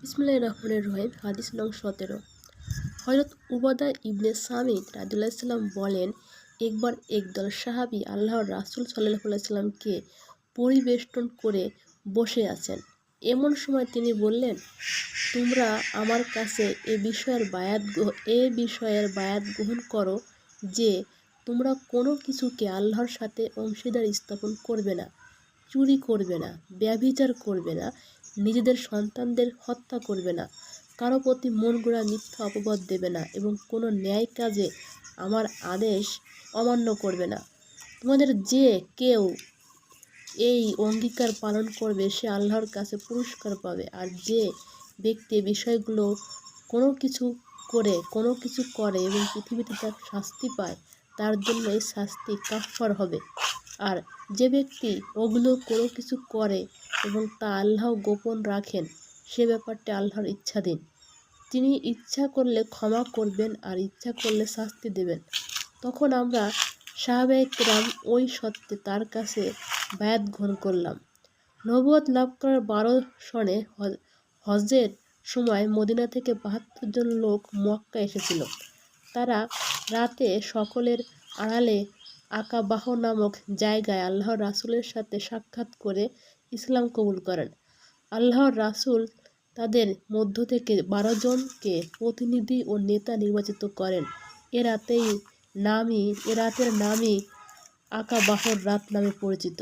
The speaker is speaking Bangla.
বিসমিল্লাহির রহমানির রহিম। হাদিস নং 17। হযরত উবাদা ইবনে সামিত রাদিয়াল্লাহু সাল্লাম বলেন, একবার একদল সাহাবী আল্লাহর রাসূল সাল্লাল্লাহু আলাইহি সাল্লামকে পরিবেষ্টন করে বসে আছেন। এমন সময় তিনি বললেন, তোমরা আমার কাছে এ বিষয়ের বায়াত গ্রহণ করো যে তোমরা কোনো কিছুকে আল্লাহর সাথে অংশীদার স্থাপন করবে না, চুরি করবে না, ব্যভিচার করবে না, নিজেদের সন্তানদের হত্যা করবে না, কারো প্রতি মন গড়া মিথ্যা অপবাদ দেবে না এবং কোনো ন্যায় কাজে আমার আদেশ অমান্য করবে না। তোমাদের যে কেউ এই অঙ্গীকার পালন করবে সে আল্লাহর কাছে পুরস্কার পাবে, আর যে ব্যক্তি বিষয়গুলো কোনো কিছু করে এবং পৃথিবীতে তার শাস্তি পায়, তার জন্য এই শাস্তি কাফফার হবে। আর যে ব্যক্তি ওগুলো কোনো কিছু করে এবং তা আল্লাহ গোপন রাখেন, সে ব্যাপারটা আল্লাহর ইচ্ছাধীন। তিনি ইচ্ছা করলে ক্ষমা করবেন আর ইচ্ছা করলে শাস্তি দেবেন। তখন আমরা সাহাবায়ে কেরাম ওই সত্ত্বে তার কাছে বায়াত গ্রহণ করলাম। নবুয়ত লাভ করার 12 সনে হজ্জের সময় মদিনা থেকে 72 জন লোক মক্কা এসেছিল। তারা রাতে সকলের আড়ালে আকাবাহ নামক জায়গায় আল্লাহর রাসূলের সাথে সাক্ষাৎ করে ইসলাম কবুল করেন। আল্লাহর রাসূল তাদের মধ্য থেকে 12 জনকে প্রতিনিধি ও নেতা নির্বাচিত করেন। এ রাতের নামই আকাবাহর রাত নামে পরিচিত।